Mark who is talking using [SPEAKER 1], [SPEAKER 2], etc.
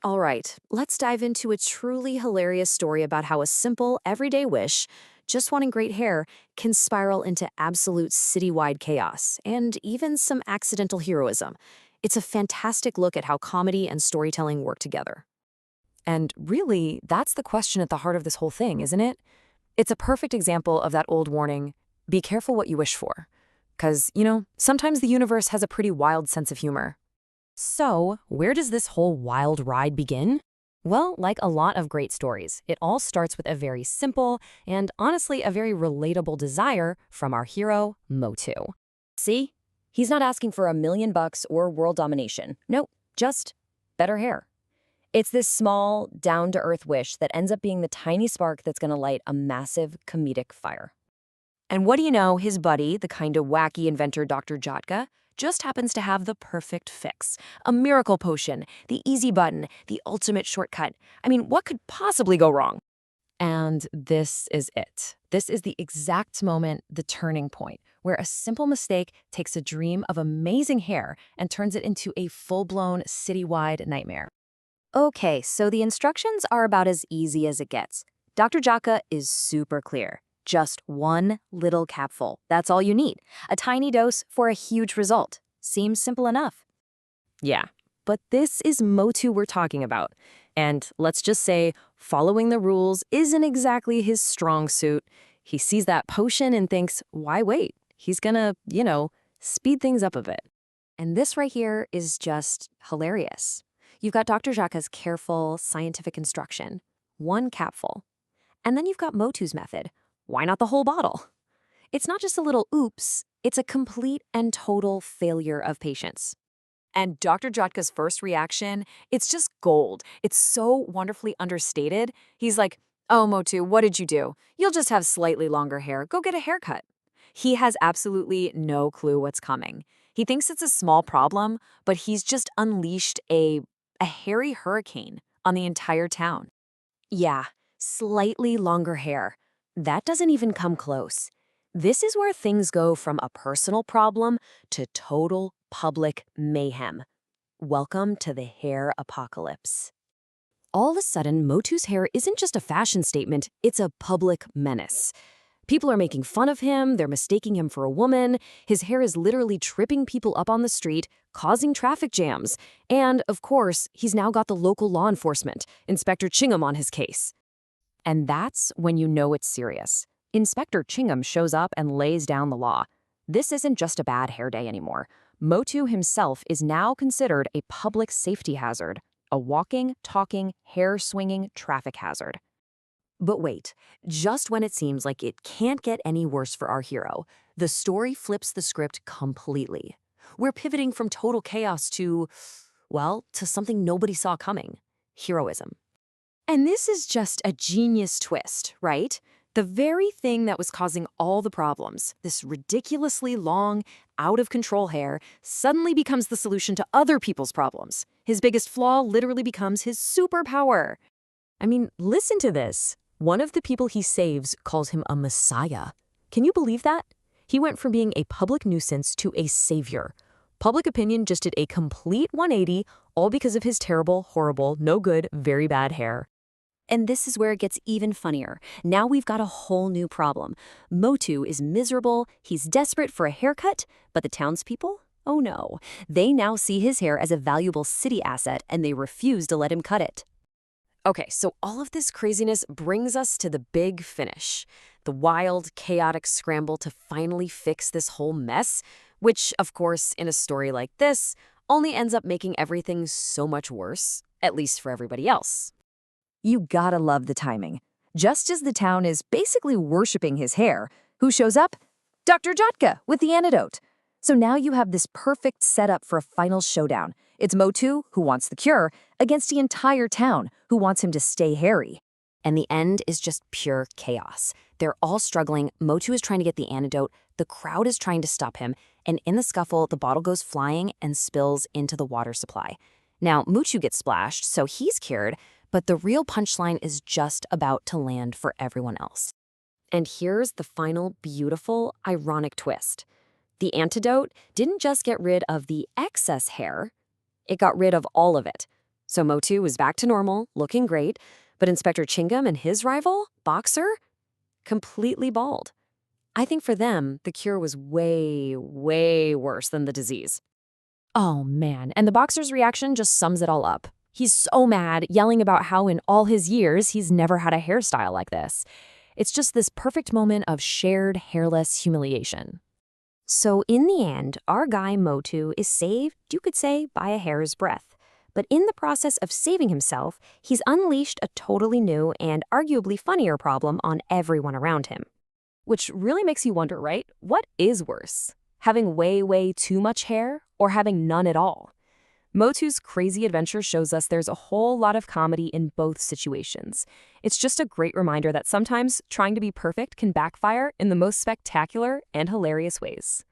[SPEAKER 1] All right, let's dive into a truly hilarious story about how a simple, everyday wish, just wanting great hair, can spiral into absolute citywide chaos and even some accidental heroism. It's a fantastic look at how comedy and storytelling work together.
[SPEAKER 2] And really, that's the question at the heart of this whole thing, isn't it? It's a perfect example of that old warning, be careful what you wish for. Because, sometimes the universe has a pretty wild sense of humor. So, where does this whole wild ride begin? Well, like a lot of great stories, it all starts with a very simple and honestly a very relatable desire from our hero, Motu. See? He's not asking for $1 million or world domination. Nope, just better hair. It's this small, down-to-earth wish that ends up being the tiny spark that's going to light a massive comedic fire. And what do you know, his buddy, the kind of wacky inventor Dr. Jodka, just happens to have the perfect fix. A miracle potion, the easy button, the ultimate shortcut. I mean, what could possibly go wrong? And this is it. This is the exact moment, the turning point, where a simple mistake takes a dream of amazing hair and turns it into a full-blown citywide nightmare.
[SPEAKER 1] Okay, so the instructions are about as easy as it gets. Dr. Jaka is super clear. Just one little capful. That's all you need. A tiny dose for a huge result. Seems simple enough.
[SPEAKER 2] Yeah, but this is Motu we're talking about. And let's just say, following the rules isn't exactly his strong suit. He sees that potion and thinks, why wait? He's gonna, speed things up a bit.
[SPEAKER 1] And this right here is just hilarious. You've got Dr. Jaka's careful, scientific instruction. One capful. And then you've got Motu's method. Why not the whole bottle? It's not just a little oops, it's a complete and total failure of patience. And Dr. Jotka's first reaction, it's just gold. It's so wonderfully understated. He's like, oh, Motu, what did you do? You'll just have slightly longer hair. Go get a haircut. He has absolutely no clue what's coming. He thinks it's a small problem, but he's just unleashed a hairy hurricane on the entire town. Yeah, slightly longer hair. That doesn't even come close. This is where things go from a personal problem to total public mayhem. Welcome to the hair apocalypse. All of a sudden, Motu's hair isn't just a fashion statement, it's a public menace. People are making fun of him, they're mistaking him for a woman, his hair is literally tripping people up on the street, causing traffic jams. And, of course, he's now got the local law enforcement, Inspector Chingum, on his case. And that's when you know it's serious. Inspector Chingum shows up and lays down the law. This isn't just a bad hair day anymore. Motu himself is now considered a public safety hazard, a walking, talking, hair-swinging traffic hazard. But wait, just when it seems like it can't get any worse for our hero, the story flips the script completely. We're pivoting from total chaos to something nobody saw coming: heroism. And this is just a genius twist, right? The very thing that was causing all the problems, this ridiculously long, out-of-control hair, suddenly becomes the solution to other people's problems. His biggest flaw literally becomes his superpower. I mean, listen to this. One of the people he saves calls him a messiah. Can you believe that? He went from being a public nuisance to a savior. Public opinion just did a complete 180, all because of his terrible, horrible, no good, very bad hair. And this is where it gets even funnier. Now we've got a whole new problem. Motu is miserable, he's desperate for a haircut, but the townspeople? Oh no. They now see his hair as a valuable city asset and they refuse to let him cut it. Okay, so all of this craziness brings us to the big finish. The wild, chaotic scramble to finally fix this whole mess, which, of course, in a story like this, only ends up making everything so much worse, at least for everybody else. You gotta love the timing. Just as the town is basically worshiping his hair, who shows up? Dr. Jotka with the antidote. So now you have this perfect setup for a final showdown. It's Motu, who wants the cure, against the entire town, who wants him to stay hairy. And the end is just pure chaos. They're all struggling, Motu is trying to get the antidote, the crowd is trying to stop him, and in the scuffle, the bottle goes flying and spills into the water supply. Now, Motu gets splashed, so he's cured, but the real punchline is just about to land for everyone else. And here's the final beautiful, ironic twist. The antidote didn't just get rid of the excess hair, it got rid of all of it. So Motu was back to normal, looking great, but Inspector Chingum and his rival, Boxer, completely bald. I think for them, the cure was way, way worse than the disease.
[SPEAKER 2] Oh man, and the boxer's reaction just sums it all up. He's so mad, yelling about how in all his years he's never had a hairstyle like this. It's just this perfect moment of shared hairless humiliation.
[SPEAKER 1] So in the end, our guy Motu is saved, you could say, by a hair's breadth. But in the process of saving himself, he's unleashed a totally new and arguably funnier problem on everyone around him.
[SPEAKER 2] Which really makes you wonder, right? What is worse? Having way, way too much hair or having none at all? Motu's crazy adventure shows us there's a whole lot of comedy in both situations. It's just a great reminder that sometimes trying to be perfect can backfire in the most spectacular and hilarious ways.